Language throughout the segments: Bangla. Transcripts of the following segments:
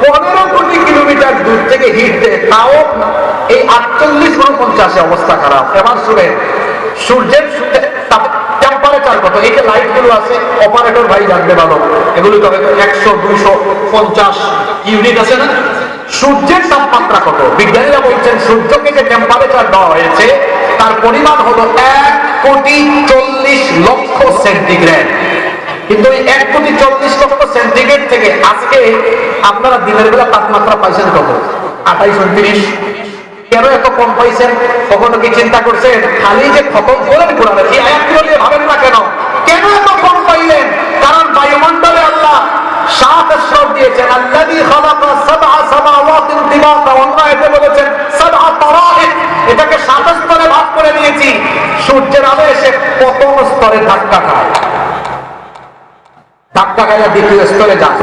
15 কোটি কিলোমিটার দূর থেকে হিট দেয়, তাও এই 48-49 অবস্থা খারাপ। এবার শুনেন সূর্যের টেম্পারেচার কত। এই যে লাইট গুলো আছে, অপারেটর ভাই জানবে ভালো, এগুলো তবে 100-250 ইউনিট আছে না। সূর্যের তাপমাত্রা কত? বিজ্ঞানীরা বলছেন সূর্যকে যে টেম্পারেচার দেওয়া হয়েছে তার পরিমাণ হলো 1,40,00,000 সেন্টিগ্রেড। কিন্তু এই 1,40,00,000 সেন্টিগ্রেড থেকে আজকে আপনারা দিনের বেলা তাপমাত্রা পাইছেন কত? 28-29। কেন এত কম পাইছেন? কখনো কি চিন্তা করছেন? খালি যে খতম করেন কোরআনে, এই আয়াতগুলো নিয়ে ভাবেন না কেন? কেন এত কম পাইলেন? কারণ বায়ুমণ্ডলে আল্লাহ 7 স্তর দিয়েছেন। আল্লাযী খালাকা সাবআ সামাওয়াতিন তিবাকা, অন্য আয়াতে বলেছেন সাবআ তারাইক, এটাকে 7 স্তরে ভাগ করে নিয়েছি। সূর্যের আলো এসে প্রথম স্তরে ধাক্কা খায়, ধাক্কা খায় দ্বিতীয় স্তরে যায়,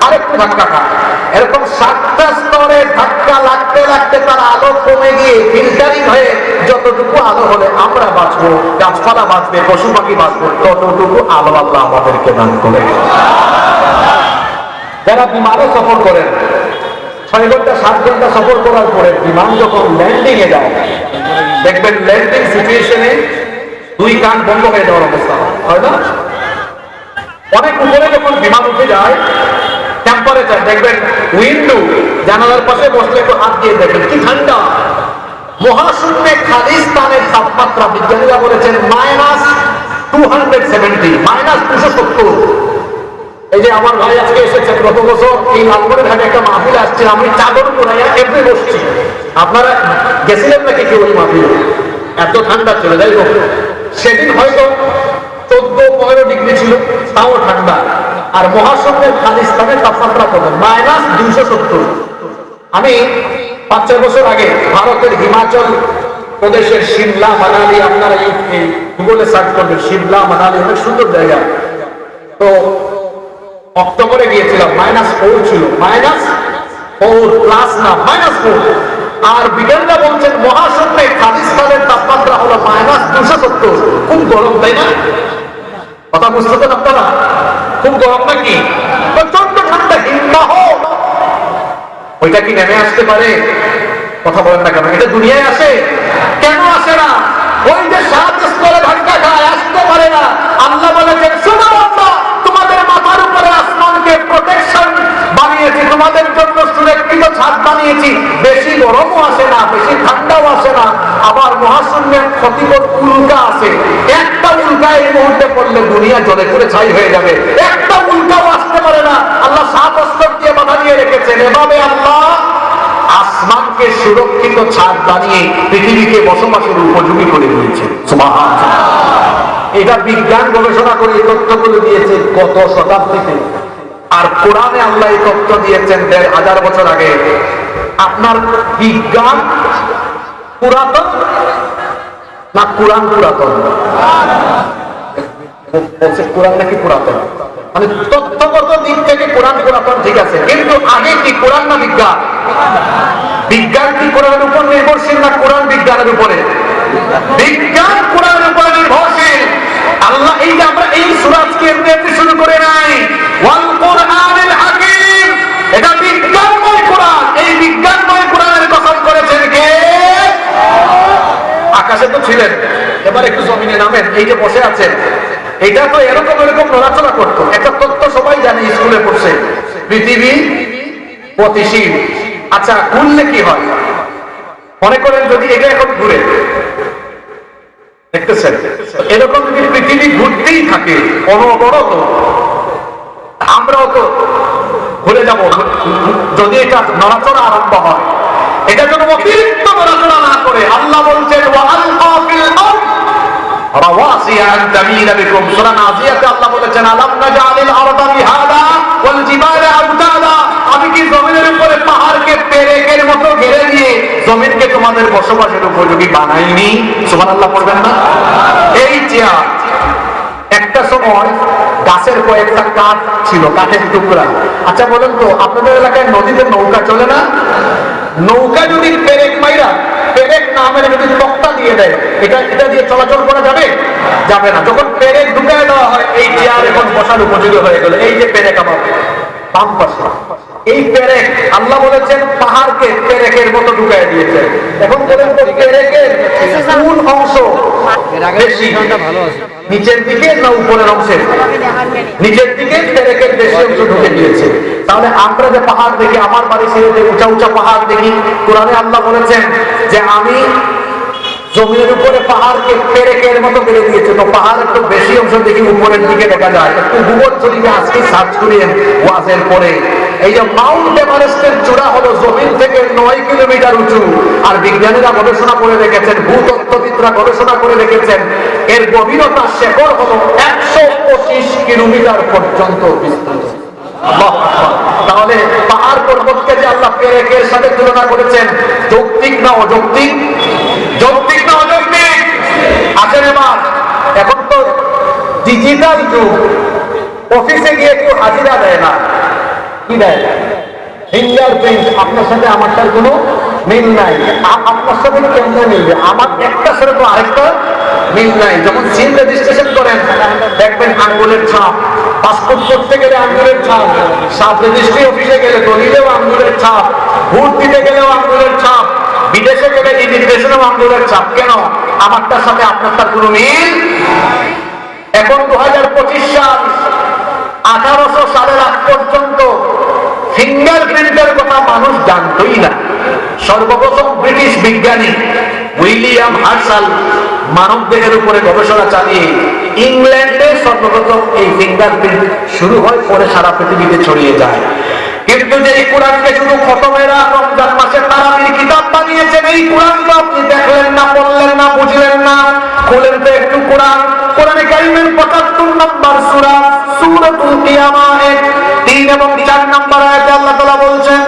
আরেকটু ধাক্কা খায়, এরকম 7টা স্তরে ধাক্কা লাগতে লাগতে তার আলো কমে গিয়ে ফিল্টারিং হয়ে যতটুকু আলো হলে আমরা বাঁচবো, গাছপালা বাঁচবে, পশু পাখি বাঁচবো, ততটুকু আলো আল্লাহ আমাদেরকে দান করে। যারা বিমানে সফর করেন, 6 ঘন্টা 7 ঘন্টা সফর করার পরে বিমান যখন ল্যান্ডিং এ যায়, দেখবেন ল্যান্ডিং সিচুয়েশনে 2 কান বন্ধ হয়ে যাওয়ার অবস্থা হয় না? অনেক উপরে যখন বিমান উঠে যায়, টেম্পারেচার দেখবেন, উইন্ডো জানালার পাশে বসলে একটু হাত দিয়ে দেখবেন কি ঠান্ডা। মহাশূন্যে খালি স্থানের তাপমাত্রা বিজ্ঞানীরা বলেছেন -270, -270। এই যে আমার ভাই আজকে এসেছেন, গত বছর এই লালগড়ের ঘাটে একটা মাহফিল আসছে, আমি চাদর পরাইয়া এমনি বসছি। আপনারা গেছিলেন নাকি কেউ ওই মাহফিল? এত ঠান্ডা চলে যাই হোক, সেদিন হয়তো 14-15 ডিগ্রি ছিল, তাও ঠান্ডা। আর মহাশূন্যের খালি স্থানের তাপমাত্রা কত? -270। আমি 5-6 বছর আগে ভারতের হিমাচল প্রদেশের সিমলা মানালি, আপনারা এই গুগলে সার্চ করবেন, সিমলা মানালি অনেক সুন্দর জায়গা। তো অক্টোবরে গিয়েছিলাম, -4 ছিল, -4+ না, -4। আর বিজ্ঞানীরা বলছেন মহাশূন্যে খালি স্থানের তাপমাত্রা হলো -270। খুব গরম, তাই না? কথা বুঝতে আপনারা? খুব গরম নাকি? প্রচন্ড ঠান্ডা, হিমবাহ। ওইটা কি নেমে আসতে পারে? কথা বলেন না কেন? এটা দুনিয়ায় আসে? কেন আসে না? ওই যে 7 স্তরে ধাক্কা খায়, আসতে পারে না। আল্লাহ বলেছেন সুবহানাল্লাহ, তোমাদের মাথার উপরে আসমানকে প্রোটেকশন বানিয়েছি, তোমাদের জন্য সুরক্ষিত ছাদ বানিয়েছি। বেশি গরমও আসে না, বেশি ঠান্ডাও আসে না। আবার মহাশূন্যের ক্ষতিকর উল্কা আছে, একটা উল্কা এই মুহূর্তে পড়লে দুনিয়া জ্বলে পুড়ে ছাই হয়ে যাবে। একটা উল্কাও আসতে পারে না। আল্লাহ 7 স্তর দিয়ে বাধা দিয়ে রেখেছেন। এভাবে আল্লাহ আসমানকে সুরক্ষিত ছাদ বানিয়ে পৃথিবীকে বসবাসের উপযোগী করে দিয়েছে। সুবহানাল্লাহ। এটা বিজ্ঞান গবেষণা করে এই তথ্যগুলো দিয়েছে গত শতাব্দীতে। আর কোরআনে আল্লাহ এই তথ্য দিয়েছেন 1500 বছর আগে। আপনার বিজ্ঞান পুরাতন না কোরআন পুরাতন? কোরআন নাকি পুরাতন? মানে তথ্যগত দিক থেকে কোরআন পুরাতন, ঠিক আছে, কিন্তু আগে কি কোরআন না বিজ্ঞান? বিজ্ঞান কি কোরআনের উপর নির্ভরশীল না কোরআন বিজ্ঞানের উপরে? বিজ্ঞান কোরআনের উপর নির্ভরশীল। আল্লাহ এই যে আমরা এই সূরা আজকে এমনি শুরু করে নাই, ওয়াল কুরআনিল হাকীম, এটা বিজ্ঞানময় কোরআন। এই বিজ্ঞানময় কোরআনের কসম করেছেন কে? আকাশে তো ছিলেন, এবার একটু জমিনে নামেন। এই যে বসে আছেন, এটা তো এরকম নড়াচড়া করতো। একটা তথ্য সবাই জানে, স্কুলে পড়ছে, পৃথিবী গতিশীল। আচ্ছা, ঘুরলে কি হয়? মনে করেন যদি এটা এখন ঘুরে, দেখতেছেন, এরকম যদি পৃথিবী ঘুরতেই থাকে অনবরত, আমরাও তো ঘুরে যাব। যদি এটা নড়াচড়া আরম্ভ হয়, এটা যেন অতিরিক্ত নড়াচড়া না করে। আল্লাহ বলছেন ওয়াআলকা ফিল আরদ রাওয়াসিয়া আন তামিলা বিকুম। সূরা নাজিয়াতে আল্লাহ বলেছেন আলাম নাজআলিল আরদা বিহাদা ওয়াল জিবালা আওতাদা। আমি কি জমিনের উপরে পাহাড়কে পেরেকের মতো ঘিরে দিয়ে জমিনকে তোমাদের বসবাসের উপযোগী বানাইনি? সুবহানাল্লাহ পড়বেন না? এই চেয়ার একটা সময় গাছের কয়েকটা কাঠ ছিল, কাঠের টুকরা। আচ্ছা বলেন তো, আপনাদের এলাকায় নদীতে নৌকা চলে না? নৌকা যদি পেরেক মাইরা, পেরেক না মেরে যদি তক্তা দিয়ে দেয়, এটা দিয়ে চলাচল করা যাবে? যাবে না। যখন পেরেক ঢুকায় দেওয়া হয়, এই চেয়ার এখন বসার উপযোগী হয়ে গেল। এই যে পেরেক আমার বাম পাশে, এই পেরেক আল্লাহ বলেছেন পাহাড়কে পেরেকের মতো ঢুকাই দিয়েছেন। এখন বলেন তো পেরেকের কোন অংশ বেশি, নিচের দিকে না উপরের অংশে? নিচের দিকে পেরেকের বেশি অংশ ঢুকে দিয়েছে। তাহলে আমরা যে পাহাড় দেখি, আমার বাড়ি ছেড়ে যে উঁচা উঁচা পাহাড় দেখি, কোরআনে আল্লাহ বলেছেন যে আমি জমির উপরে পাহাড়কে পেরেকের মতো বেড়ে দিয়েছে। তো পাহাড় একটু বেশি অংশ দেখি উপরের দিকে দেখা যায়। একটু গুগল শরীফে আজকে সার্চ করিয়েন ওয়াজের পরে। এই যে মাউন্ট এভারেস্টের চূড়া হলো জমিন থেকে 9 কিলোমিটার উঁচু, আর বিজ্ঞানীরা গবেষণা করে দেখেছেন, ভূতত্ত্ববিদরা গবেষণা করে দেখেছেন, এর গভীরতা শেকড় হলো 125 কিলোমিটার পর্যন্ত বিস্তৃত। তাহলে পাহাড় পর্বতকে যে আল্লাহ পেরেকের সাথে তুলনা করেছেন, যৌক্তিক না অযৌক্তিক? যৌক্তিক না অযৌক্তিক? আসেন এবার, এখন তো ডিজিটাল যুগ, অফিসে গিয়ে কেউ হাজিরা দেয় না, কি দেয়? ফিঙ্গারপ্রিন্ট। আপনার সাথে আমারটার কোনো মিল নাই। আপনার সাথে কেমনে মিলবে? আমার একটার সাথে তো আরেকটা মিল নাই। যখন সিম রেজিস্ট্রেশন করেন দেখবেন আঙ্গুলের ছাপ, পাসপোর্ট করতে গেলে আঙ্গুলের ছাপ, সাব রেজিস্ট্রি অফিসে গেলে দলিলেও আঙ্গুলের ছাপ, ভোট দিতে গেলেও আঙ্গুলের ছাপ, বিদেশে গেলে ইমিগ্রেশনেও আঙ্গুলের ছাপ। কেন? আমারটার সাথে আপনারটার কোনো মিল। এখন 2025 সাল, 1800 সালের আগ পর্যন্ত ফিঙ্গারপ্রিন্টের কথা মানুষ জানতই না। সর্বপ্রথম ব্রিটিশ বিজ্ঞানী উইলিয়াম হার্শাল মানব দেহের উপরে গবেষণা চালিয়ে ইংল্যান্ডে সর্বপ্রথম এই ফিঙ্গারপ্রিন্ট শুরু হয়, পরে সারা পৃথিবীতে ছড়িয়ে যায়। কিন্তু যে এই কোরআনকে শুধু খতমেরা রমজান মাসে তারাবির কিতাব বানিয়েছেন, এই কোরআন তো আপনি দেখলেন না, পড়লেন না, বুঝলেন না। খুলেন তো একটু কোরআন। কোরআনে কারিমের 75 নম্বর সূরা সূরাতুল কিয়ামাহ 3 এবং 4 নম্বর আয়াতে আল্লাহ তাআলা বলছেন,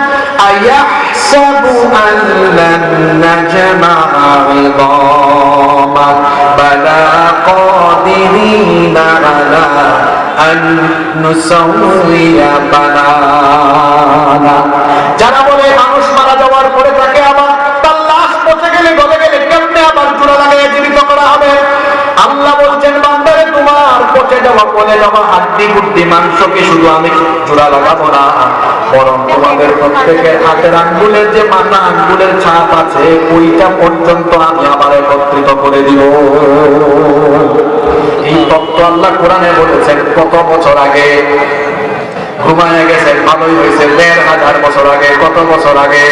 আয়াহসাবু আল্লান নাজমা'a 'idama বালা কাদিরিনা আলা আন নুসাউইয়া বানানা। যারা বলে মানুষ মারা যাওয়ার পরে তাকে আবার তার লাশ পচে গেলে গলে গেলে কেমনে আবার জোড়া লাগিয়ে জীবিত করা হবে? আল্লাহ বলছেন, বান্দারে তোমার পচে যাওয়া গলে যাওয়া হাড্ডি গুড্ডি মাংসকে শুধু আমি জোড়া লাগাবো না, বরং তোমাদের প্রত্যেকের হাতের আঙ্গুলের যে মাথা আঙ্গুলের ছাপ আছে ওইটা পর্যন্ত আমি আবার একত্রিত করে দিব। এই তত্ত্ব আল্লাহ কোরআনে বলেছেন কত বছর আগে? ঘুমায় গেছেন, ভালোই হয়েছে, 1500 বছর আগে। কত বছর আগে?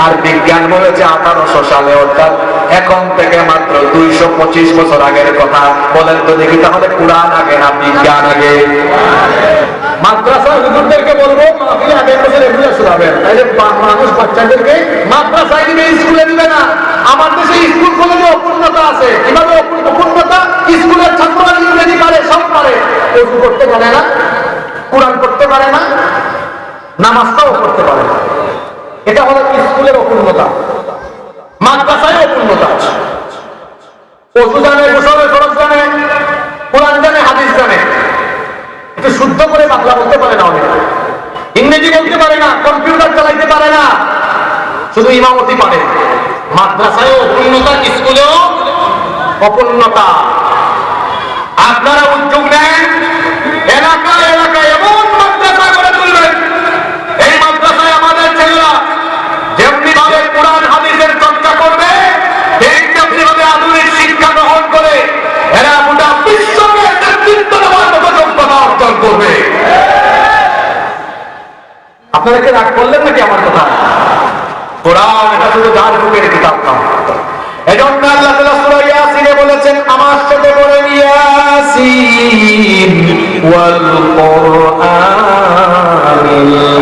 আর বিজ্ঞান বলেছে 1800 সালে, অর্থাৎ এখন থেকে মাত্র 225 বছর আগের কথা। বলেন তো দেখি, তাহলে কোরআন আগে না বিজ্ঞান আগে? মাদ্রাসার হুজুরদেরকে বলবো মাহফিলে আগের বছর এগুলো শোনাবেন, তাইলে মানুষ বাচ্চাদেরকে মাদ্রাসায় দিবে, স্কুলে দিবে না। আমার দেশে স্কুল কলেজে অপূর্ণতা আছে। কিভাবে অপূর্ণতা? স্কুলের ছাত্ররা ইংরেজি পারে, সব পারে, ওযু করতে পারে না, কোরআন পড়তে পারে না, নামাজটাও পড়তে পারে না। এটা হলো স্কুলের অপূর্ণতা। মাদ্রাসায় অপূর্ণতা আছে। ওযু জানে, গোসলের ফরজ জানে, কোরআন জানে, হাদিস জানে, একটু শুদ্ধ করে বাংলা বলতে পারে না, অনেক ইংরেজি বলতে পারে না, কম্পিউটার চালাইতে পারে না, শুধু ইমামতি পারে। মাদ্রাসায় অপূর্ণতা, স্কুলেও অপূর্ণতা। আপনারা উদ্যোগ নেন, এলাকায় এলাকায় এমন মাদ্রাসা গড়ে তুলবেন, এই মাদ্রাসায় আমাদের ছেলেরা যেমনি ভাবে কোরআন হাদিসের চর্চা করবে, ঠিক তেমনি ভাবে আধুনিক শিক্ষা গ্রহণ করে এরা গোটা বিশ্বকে নেতৃত্ব দেওয়ার মতো যোগ্যতা অর্জন করবে। আপনারা কি রাগ করলেন নাকি আমার কথা? কোরআন এটা শুধু যার বুকের কিতাব না। এজন্য আল্লাহ তাআলা সূরা ইয়াসিনে বলেছেন, আমার সাথে বলেন ইয়াসিন ওয়াল কুরআনিল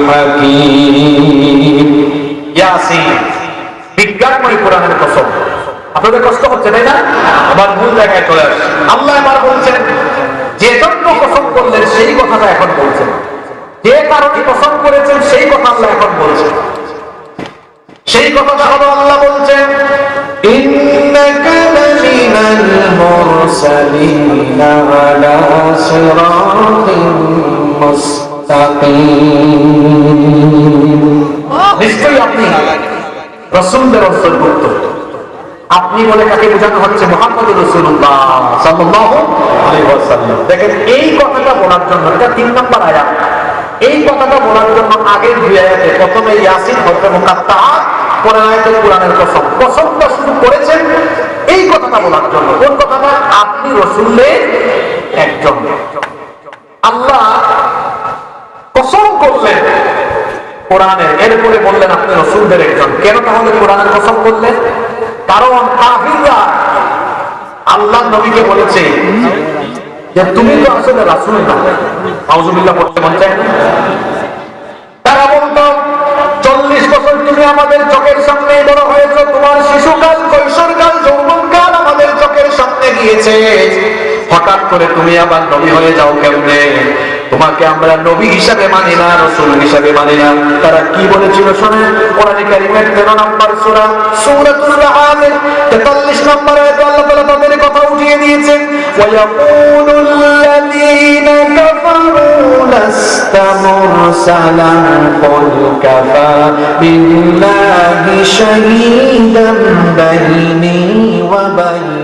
হাকীম। ইয়াসিন, বিজ্ঞানময় কোরআনের কসম। আপনাদের কষ্ট হচ্ছে তাই না? আবার ভুল জায়গায় চলে আসছে। আল্লাহ এবার বলছেন, যে জন্য কসম করলেন সেই কথাটা এখন বলছেন, যে কারণে কসম করেছেন সেই কথা আল্লাহ এখন বলছেন। সেই কথাটা হলো আল্লাহ বলছেন, ইন্নাকা লামিনাল মুরসালিনা আলা সিরাতিন মুস্তাকিম। নিশ্চয়ই আপনি রাসূলদের অন্তর্ভুক্ত। আপনি বলে কাকে বোঝানো হচ্ছে? মুহাম্মদুর রাসূলুল্লাহ সাল্লাল্লাহু আলাইহি ওয়াসাল্লাম। দেখেন, এই কথাটা বলার জন্য এটা 3 নম্বর আয়াত। এই কথাটা বলার জন্য আগের দুই আয়াতে প্রথমে ইয়াসিন হযরত মুকাত্তাআত, পরের আয়াতে কোরআনের কসম, কসমটা শুরু করেছেন এই কথাটা বলার জন্য। কোন কথাটা? আপনি রাসূলের একজন। আল্লাহ কসম করলেন কোরআনের, এরপরে বললেন আপনি রাসূলদের একজন। কেন তাহলে কোরআনের কসম করলেন? কারণ কাফিররা আল্লাহর নবীকে বলেছে যে তুমি তো আসলে রাসূল না। আউযুবিল্লাহ পড়তে মন চায় না? তারা বলতো 40 বছর তুমি আমাদের চোখের সামনে বড় হয়েছো, তোমার শিশুকাল, কৈশোরকাল, যৌবনকাল আমাদের চোখের সামনে গিয়েছে, হঠাৎ করে তুমি আবার নবী হয়ে যাও কেমনে? তোমাকে আমরা নবী হিসাবে মানি না, রাসূল হিসাবে মানি না। তারা কি বলেছিল শোনেন, কোরআনে কারীমের 13 নম্বর সূরা সূরাতুল রাহমান 43 নম্বর আয়াতে আল্লাহ তাআলা তাদের কথা উঠিয়ে দিয়েছেন, ওয়া ইয়াকুলুল্লাযীনা কাফারু লাস্তা মুরসালান কুল কাফা বিল্লাহি শাহীদান বাইনি ওয়া বাইনাকুম